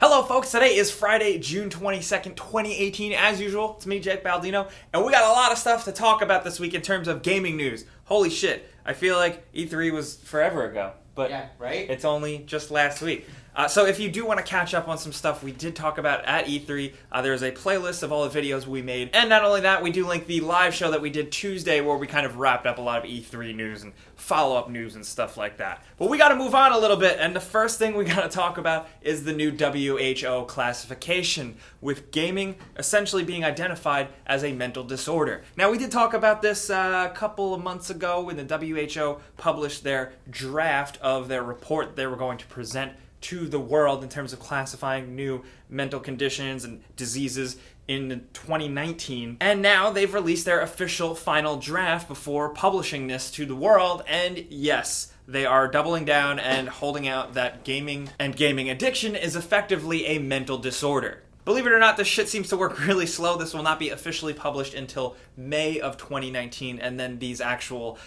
Hello folks, today is Friday, June 22nd, 2018. As usual, it's me, Jake Baldino, and we got a lot of stuff to talk about this week in terms of gaming news. Holy shit, I feel like E3 was forever ago, but yeah, right? It's only just last week. So if you do want to catch up on some stuff we did talk about at E3, there's a playlist of all the videos we made. And not only that, we do link the live show that we did Tuesday where we kind of wrapped up a lot of E3 news and follow-up news and stuff like that. But we got to move on a little bit, and the first thing we got to talk about is the new WHO classification, with gaming essentially being identified as a mental disorder. Now, we did talk about this a couple of months ago when the WHO published their draft of their report they were going to present to the world in terms of classifying new mental conditions and diseases in 2019. And now they've released their official final draft before publishing this to the world. And yes, they are doubling down and holding out that gaming and gaming addiction is effectively a mental disorder. Believe it or not, this shit seems to work really slow. This will not be officially published until May of 2019, and then these actual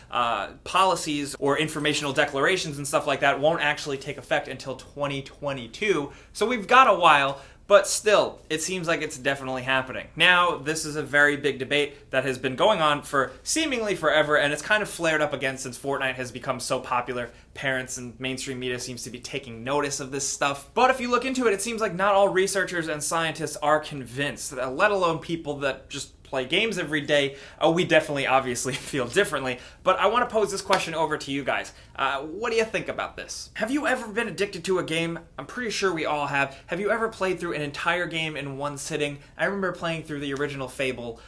policies or informational declarations and stuff like that won't actually take effect until 2022. So we've got a while, but still, it seems like it's definitely happening. Now, this is a very big debate that has been going on for seemingly forever, and it's kind of flared up again since Fortnite has become so popular. Parents and mainstream media seems to be taking notice of this stuff. But if you look into it, it seems like not all researchers and scientists are convinced, let alone people that just play games every day. We definitely obviously feel differently, but I want to pose this question over to you guys. What do you think about this? Have you ever been addicted to a game? I'm pretty sure we all have. Have you ever played through an entire game in one sitting? I remember playing through the original Fable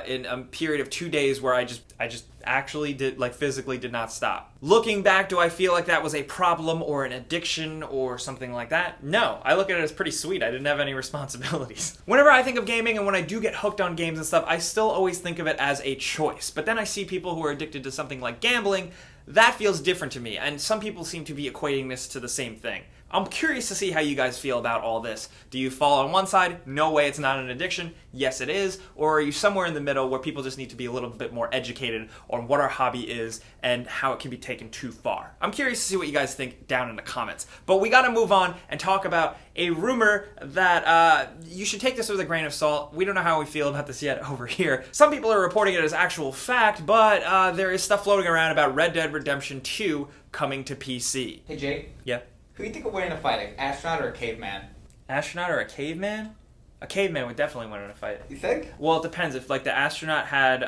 in a period of 2 days where I just actually physically did not stop. Looking back, do I feel like that was a problem or an addiction or something like that? No, I look at it as pretty sweet. I didn't have any responsibilities. Whenever I think of gaming and when I do get hooked on games and stuff, I still always think of it as a choice. But then I see people who are addicted to something like gambling. That feels different to me, and some people seem to be equating this to the same thing. I'm curious to see how you guys feel about all this. Do you fall on one side? No way, it's not an addiction. Yes, it is. Or are you somewhere in the middle where people just need to be a little bit more educated on what our hobby is and how it can be taken too far? I'm curious to see what you guys think down in the comments. But we got to move on and talk about a rumor that you should take this with a grain of salt. We don't know how we feel about this yet over here. Some people are reporting it as actual fact, but there is stuff floating around about Red Dead Redemption 2 coming to PC. Hey, Jake. Yeah? Who do you think would win in a fight, an astronaut or a caveman? Astronaut or a caveman? A caveman would definitely win in a fight. You think? Well, it depends. If the astronaut had,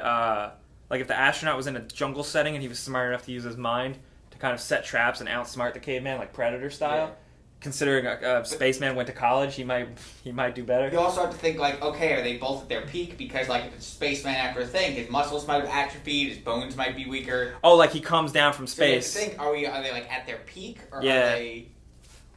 if the astronaut was in a jungle setting and he was smart enough to use his mind to kind of set traps and outsmart the caveman, like Predator style. Yeah. Considering a spaceman went to college, he might do better. You also have to think okay, are they both at their peak? Because if it's a spaceman after a thing, his muscles might have atrophied, his bones might be weaker. Oh, he comes down from space. So you have to think, are they at their peak, or yeah. Are they?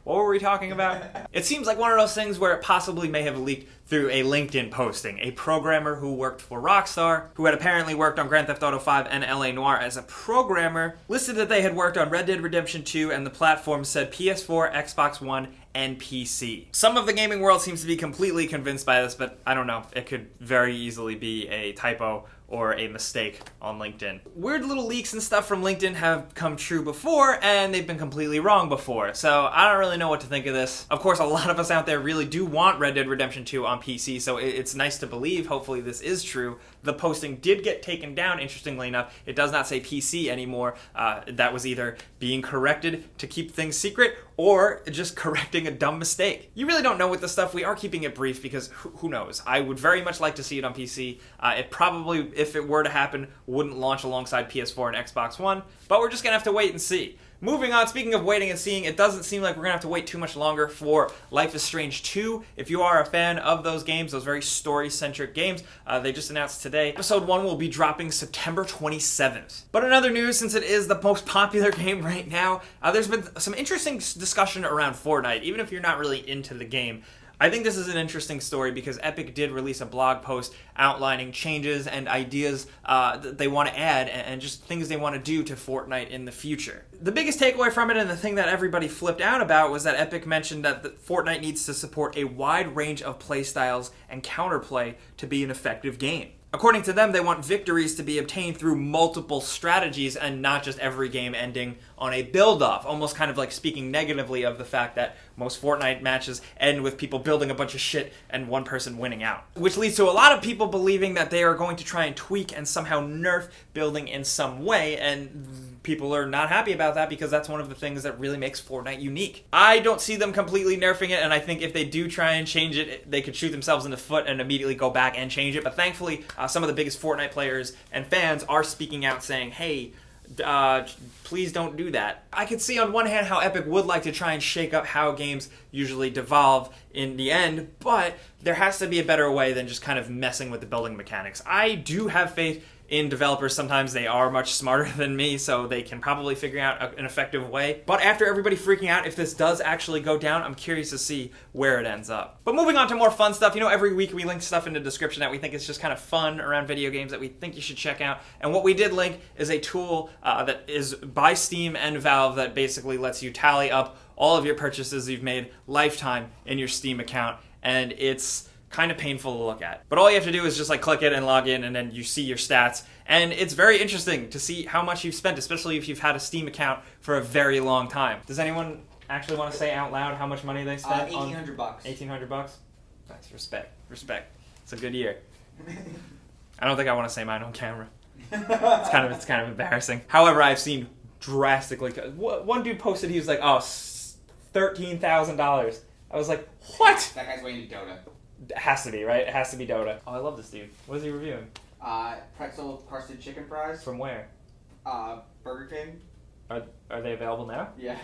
What were we talking about? It seems like one of those things where it possibly may have leaked through a LinkedIn posting. A programmer who worked for Rockstar, who had apparently worked on Grand Theft Auto 5 and LA Noire as a programmer, listed that they had worked on Red Dead Redemption 2, and the platform said PS4, Xbox One, and PC. Some of the gaming world seems to be completely convinced by this, but I don't know. It could very easily be a typo or a mistake on LinkedIn. Weird little leaks and stuff from LinkedIn have come true before, and they've been completely wrong before, so I don't really know what to think of this. Of course, a lot of us out there really do want Red Dead Redemption 2 on PC, so it's nice to believe, hopefully this is true. The posting did get taken down, interestingly enough. It does not say PC anymore. That was either being corrected to keep things secret, or just correcting a dumb mistake. You really don't know with this stuff. We are keeping it brief because who knows? I would very much like to see it on PC. It probably, if it were to happen, wouldn't launch alongside PS4 and Xbox One, but we're just gonna have to wait and see. Moving on, speaking of waiting and seeing, it doesn't seem like we're going to have to wait too much longer for Life is Strange 2. If you are a fan of those games, those very story-centric games, they just announced today. Episode 1 will be dropping September 27th. But in other news, since it is the most popular game right now, there's been some interesting discussion around Fortnite, even if you're not really into the game. I think this is an interesting story because Epic did release a blog post outlining changes and ideas that they want to add and just things they want to do to Fortnite in the future. The biggest takeaway from it and the thing that everybody flipped out about was that Epic mentioned that Fortnite needs to support a wide range of playstyles and counterplay to be an effective game. According to them, they want victories to be obtained through multiple strategies and not just every game ending on a build-off, almost kind of like speaking negatively of the fact that most Fortnite matches end with people building a bunch of shit and one person winning out. Which leads to a lot of people believing that they are going to try and tweak and somehow nerf building in some way, and people are not happy about that because that's one of the things that really makes Fortnite unique. I don't see them completely nerfing it, and I think if they do try and change it, they could shoot themselves in the foot and immediately go back and change it. But thankfully, some of the biggest Fortnite players and fans are speaking out saying, hey, please don't do that. I could see on one hand how Epic would like to try and shake up how games usually devolve in the end, but there has to be a better way than just kind of messing with the building mechanics. I do have faith in developers. Sometimes they are much smarter than me, so they can probably figure out an effective way. But after everybody freaking out, if this does actually go down, I'm curious to see where it ends up. But moving on to more fun stuff, every week we link stuff in the description that we think is just kind of fun around video games that we think you should check out. And what we did link is a tool that is by Steam and Valve that basically lets you tally up all of your purchases you've made lifetime in your Steam account. And it's kind of painful to look at. But all you have to do is just click it and log in, and then you see your stats. And it's very interesting to see how much you've spent, especially if you've had a Steam account for a very long time. Does anyone actually want to say out loud how much money they spent? $1,800. $1,800? Nice. Respect. It's a good year. I don't think I want to say mine on camera. It's kind of embarrassing. However, I've seen drastically. One dude posted, he was like, oh, $13,000. I was like, what? That guy's waiting to Dota. It has to be, right? It has to be Dota. Oh, I love this dude. What is he reviewing? Pretzel crusted chicken fries. From where? Burger King. Are they available now? Yeah.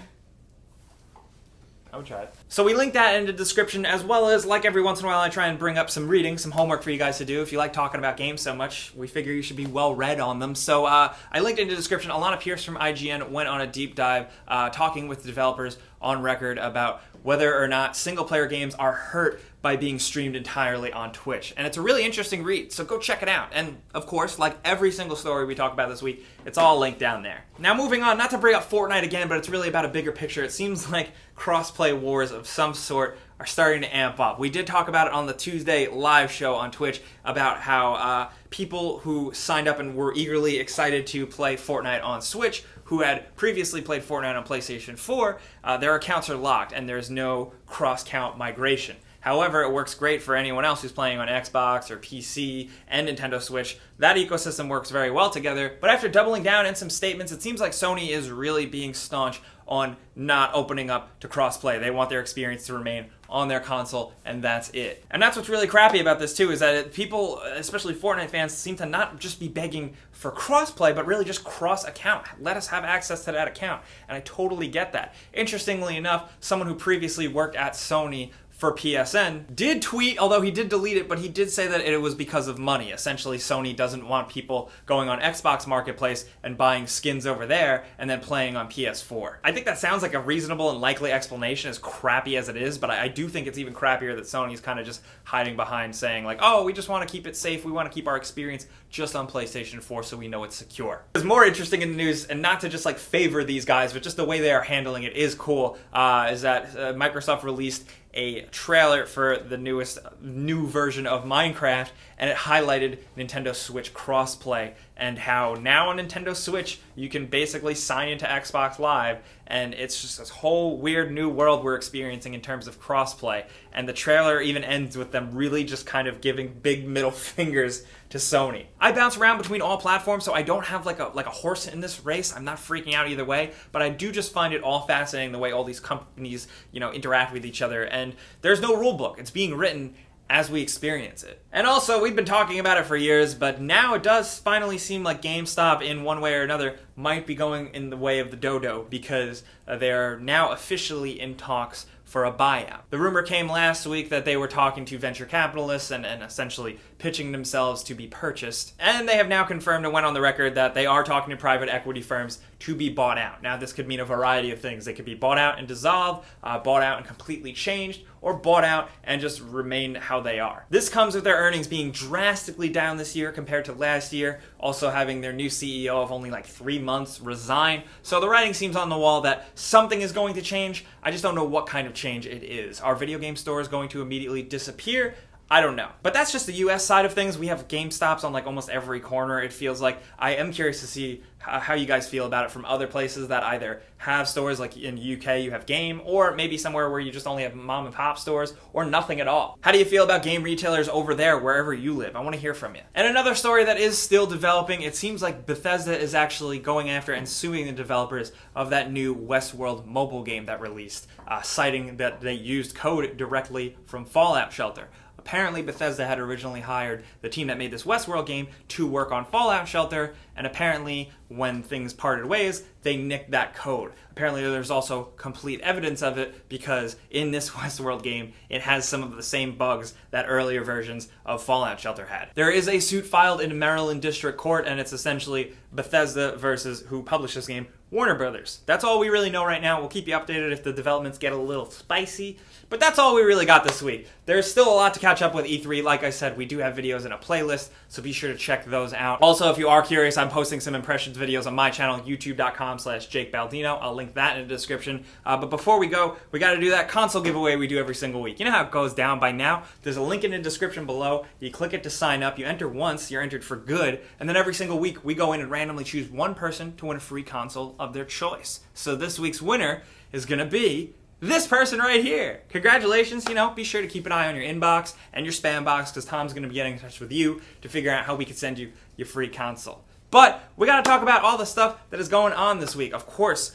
I would try it. So we link that in the description, as well as, like every once in a while, I try and bring up some reading, some homework for you guys to do. If you like talking about games so much, we figure you should be well read on them. So I linked in the description. Alana Pierce from IGN went on a deep dive talking with the developers on record about whether or not single-player games are hurt by being streamed entirely on Twitch. And it's a really interesting read, so go check it out. And, of course, like every single story we talk about this week, it's all linked down there. Now, moving on, not to bring up Fortnite again, but it's really about a bigger picture. It seems like cross-play wars of some sort are starting to amp up. We did talk about it on the Tuesday live show on Twitch about how people who signed up and were eagerly excited to play Fortnite on Switch, who had previously played Fortnite on PlayStation 4, their accounts are locked and there's no cross-count migration. However, it works great for anyone else who's playing on Xbox or PC and Nintendo Switch. That ecosystem works very well together. But after doubling down in some statements, it seems like Sony is really being staunch on not opening up to crossplay. They want their experience to remain on their console, and that's it. And that's what's really crappy about this too, is that people, especially Fortnite fans, seem to not just be begging for crossplay, but really just cross-account. Let us have access to that account. And I totally get that. Interestingly enough, someone who previously worked at Sony for PSN did tweet, although he did delete it, but he did say that it was because of money. Essentially, Sony doesn't want people going on Xbox Marketplace and buying skins over there and then playing on PS4. I think that sounds like a reasonable and likely explanation, as crappy as it is, but I do think it's even crappier that Sony's kind of just hiding behind saying like, oh, we just want to keep it safe, we want to keep our experience just on PlayStation 4 so we know it's secure. What's more interesting in the news, and not to just favor these guys, but just the way they are handling it is cool, is that Microsoft released a trailer for the new version of Minecraft, and it highlighted Nintendo Switch crossplay and how now on Nintendo Switch you can basically sign into Xbox Live, and it's just this whole weird new world we're experiencing in terms of crossplay. And the trailer even ends with them really just kind of giving big middle fingers to Sony. I bounce around between all platforms, so I don't have like a horse in this race. I'm not freaking out either way, but I do just find it all fascinating the way all these companies, interact with each other. And there's no rule book. It's being written as we experience it. And also, we've been talking about it for years, but now it does finally seem like GameStop, in one way or another, might be going in the way of the dodo, because they're now officially in talks for a buyout. The rumor came last week that they were talking to venture capitalists and essentially pitching themselves to be purchased. And they have now confirmed and went on the record that they are talking to private equity firms to be bought out. Now, this could mean a variety of things. They could be bought out and dissolved, bought out and completely changed, or bought out and just remain how they are. This comes with their earnings being drastically down this year compared to last year, also having their new CEO of only 3 months resign. So the writing seems on the wall that something is going to change. I just don't know what kind of change it is. Are video game stores going to immediately disappear? I don't know. But that's just the US side of things. We have GameStops on like almost every corner, it feels like. I am curious to see how you guys feel about it from other places that either have stores, like in UK you have Game, or maybe somewhere where you just only have mom and pop stores, or nothing at all. How do you feel about game retailers over there, wherever you live? I want to hear from you. And another story that is still developing, it seems like Bethesda is actually going after and suing the developers of that new Westworld mobile game that released, citing that they used code directly from Fallout Shelter. Apparently, Bethesda had originally hired the team that made this Westworld game to work on Fallout Shelter, and apparently, when things parted ways, they nicked that code. Apparently, there's also complete evidence of it, because in this Westworld game, it has some of the same bugs that earlier versions of Fallout Shelter had. There is a suit filed in Maryland District Court, and it's essentially Bethesda versus who published this game, Warner Brothers. That's all we really know right now. We'll keep you updated if the developments get a little spicy, but that's all we really got this week. There's still a lot to catch up with E3. Like I said, we do have videos in a playlist, so be sure to check those out. Also, if you are curious, I'm posting some impressions videos on my channel, youtube.com/JakeBaldino. I'll link that in the description. But before we go, we got to do that console giveaway we do every single week. You know how it goes down by now. There's a link in the description below. You click it to sign up. You enter once, you're entered for good, and then every single week we go in and randomly choose one person to win a free console of their choice. So this week's winner is going to be this person right here. Congratulations. Be sure to keep an eye on your inbox and your spam box, because Tom's going to be getting in touch with you to figure out how we can send you your free console. But we got to talk about all the stuff that is going on this week. Of course,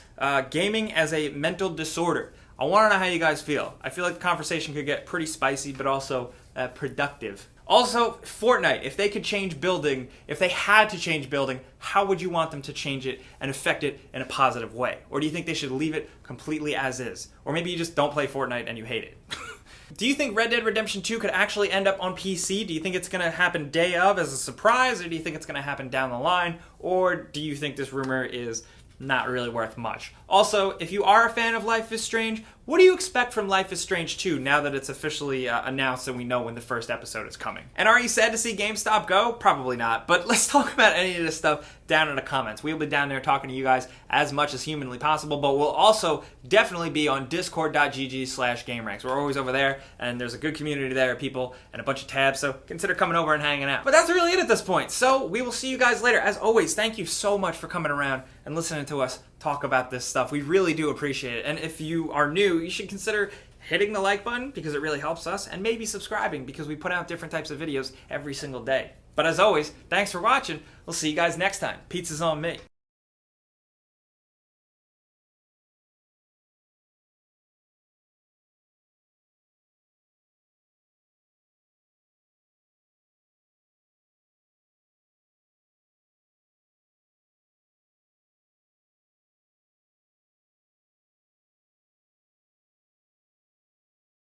gaming as a mental disorder. I want to know how you guys feel. I feel like the conversation could get pretty spicy, but also productive. Also, Fortnite, if they could change building, if they had to change building, how would you want them to change it and affect it in a positive way? Or do you think they should leave it completely as is? Or maybe you just don't play Fortnite and you hate it. Do you think Red Dead Redemption 2 could actually end up on PC? Do you think it's going to happen day of as a surprise, or do you think it's going to happen down the line? Or do you think this rumor is not really worth much? Also, if you are a fan of Life is Strange, what do you expect from Life is Strange 2 now that it's officially announced and we know when the first episode is coming? And are you sad to see GameStop go? Probably not, but let's talk about any of this stuff down in the comments. We'll be down there talking to you guys as much as humanly possible, but we'll also definitely be on discord.gg/gameranx. We're always over there, and there's a good community there of people and a bunch of tabs, so consider coming over and hanging out. But that's really it at this point, so we will see you guys later. As always, thank you so much for coming around and listening to us talk about this stuff. We really do appreciate it, and if you are new, you should consider hitting the like button because it really helps us, and maybe subscribing because we put out different types of videos every single day. But as always, thanks for watching. We'll see you guys next time. Pizza's on me.